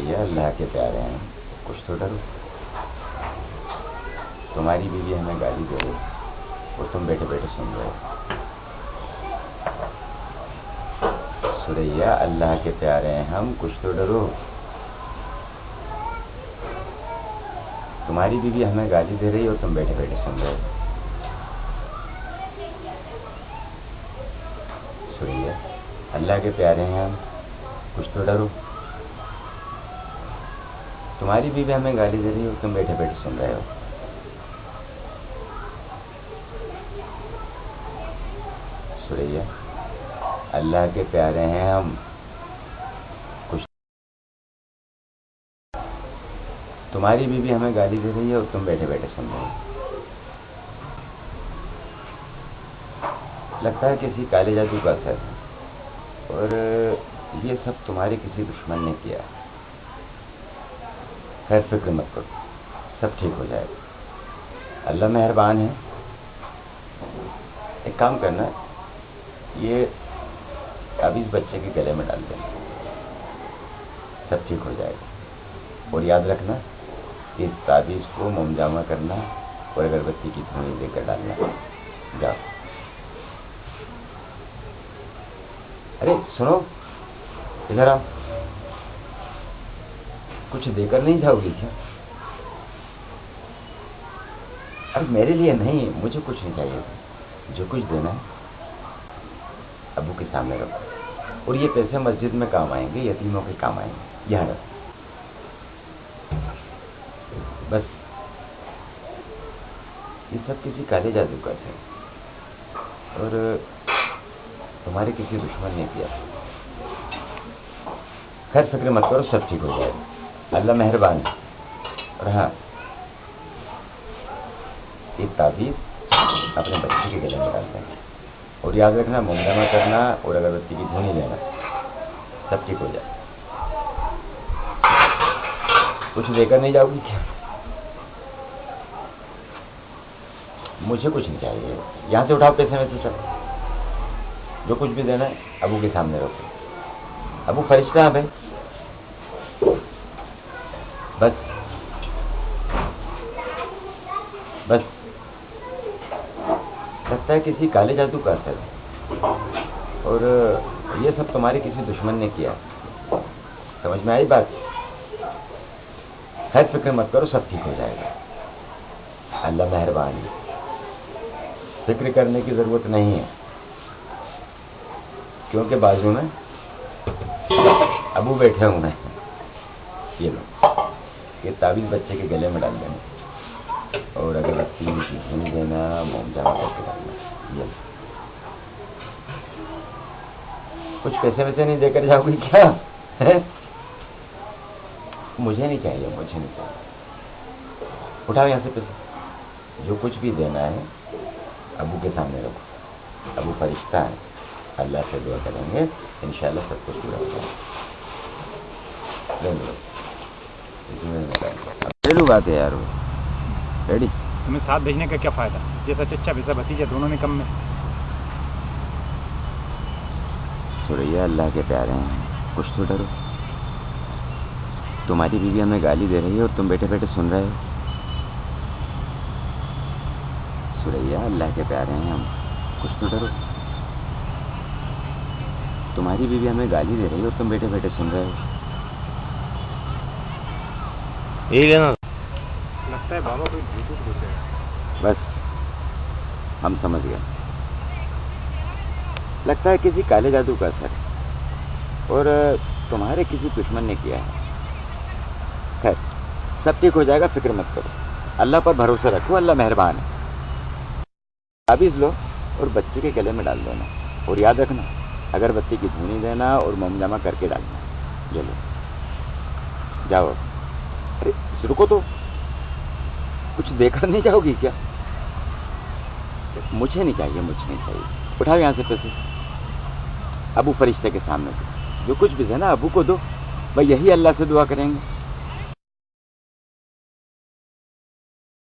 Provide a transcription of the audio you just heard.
سوریا اللہ کے پیارے ہیں، کچھ تو ڈرو. تمہاری بیوی ہمیں گالی دے رہی اور تم بیٹھے بیٹھے سن رہے ہو. سوریا اللہ کے پیارے ہیں ہم، کچھ تو ڈرو. تمہاری بیوی ہمیں گالی دے رہی اور تم بیٹھے بیٹھے سن رہے ہو. سوریا اللہ کے پیارے ہیں ہم، کچھ تو ڈرو. تمہاری بیوی ہمیں گالی دے رہی اور تم بیٹھے بیٹھے سن رہے ہو. سوریا اللہ کے پیارے ہیں ہم، کچھ. تمہاری بیوی ہمیں گالی دے رہی ہے اور تم بیٹھے بیٹھے سن رہے ہو. لگتا ہے کسی کالے جادو کا اثر ہے اور یہ سب تمہارے کسی دشمن نے کیا. خیر فکر مت کرو، سب ٹھیک ہو جائے گا. اللہ مہربان ہے. ایک کام کرنا، یہ تعویذ بچے کے گلے میں ڈال دینا، سب ٹھیک ہو جائے گا. اور یاد رکھنا کہ اس تعویذ کو مومجامہ کرنا اور اگربتی کی دھوئیں دے کر ڈالنا. جاؤ. ارے سنو، ادھر آؤ. کچھ دے کر نہیں جاؤ گی کیا؟ ارے میرے لیے نہیں، مجھے کچھ نہیں چاہیے. جو کچھ دینا ہے ابو کے سامنے رکھو، اور یہ پیسے مسجد میں کام آئیں گے، یتیموں کے کام آئیں گے. یہاں رکھو بس. یہ سب کسی کالے جادو کا ہے اور تمہارے کسی دشمن نے کیا. خیر فکر مت کرو، سب ٹھیک ہو جائے گا. اللہ مہربان ہے. اور ہاں، ایک تعویذ اپنے بچے کے گلے میں ڈال دیں، اور یاد رکھنا مومجامہ کرنا اور اگربتی کی دھونی لینا، سب ٹھیک ہو جائے. کچھ دے کر نہیں جاؤ گی کیا؟ مجھے کچھ نہیں چاہیے. یہاں سے اٹھاؤ پیسے میں سے سب. جو کچھ بھی دینا ہے ابو کے سامنے رکھو. ابو فرشتہ ہیں بھائی. بس بس. لگتا ہے کسی کالے جادو کا اثر ہے اور یہ سب تمہارے کسی دشمن نے کیا. سمجھ میں آئی بات؟ خیر فکر مت کرو، سب ٹھیک ہو جائے گا. اللہ مہربان ہے. فکر کرنے کی ضرورت نہیں ہے، کیونکہ بازو میں ابو بیٹھے ہوئے ہیں. یہ لو، یہ تعویذ بچے کے گلے میں ڈال دینا اور اگربتی کی دھونی دینا، مومجامہ کر کے ڈالنا. یہ لو. کچھ پیسے ویسے نہیں دے کر جاؤ گی کیا؟ مجھے نہیں چاہیے، مجھے نہیں چاہیے. اٹھاؤ یہاں سے پیسے. جو کچھ بھی دینا ہے ابو کے سامنے رکھو. ابو فرشتہ ہیں، اللہ سے دعا کریں گے، انشاءاللہ سب کچھ پورا ہو جائے گا. گھریلو بات ہے یار. وہ ریڈی. ہمیں ساتھ بھیجنے کا کیا فائدہ، جیسا چچا ویسا بھتیجا، دونوں نے کم میں. سوریا اللہ کے پیارے ہیں، کچھ تو ڈرو. تمہاری بیوی ہمیں گالی دے رہی ہے اور تم بیٹھے بیٹھے سن رہے ہو. سوریا اللہ کے پیارے ہیں ہم، کچھ تو ڈرو. تمہاری بیوی ہمیں گالی دے رہی ہے اور تم بیٹھے بیٹھے سن رہے ہو. یہی لینا لگتا ہے بابا کوئی بھوت گھسے. بس ہم سمجھ گئے. لگتا ہے کسی کالے جادو کا اثر ہے اور تمہارے کسی دشمن نے کیا ہے. خیر سب ٹھیک ہو جائے گا، فکر مت کرو. اللہ پر بھروسہ رکھو، اللہ مہربان ہے. تعویذ لو اور بچے کے گلے میں ڈال دینا، اور یاد رکھنا اگربتی کی دھونی دینا اور مومجامہ کر کے ڈالنا. یہ لو، جاؤ. ارے رکو تو، کچھ دے کر نہیں جاؤ گی کیا؟ مجھے نہیں چاہیے، مجھے نہیں چاہیے. اٹھاؤ یہاں سے پیسے. ابو فرشتے کے سامنے دو. جو کچھ بھی دینا ابو کو دو. بھائی یہی اللہ سے دعا کریں گے.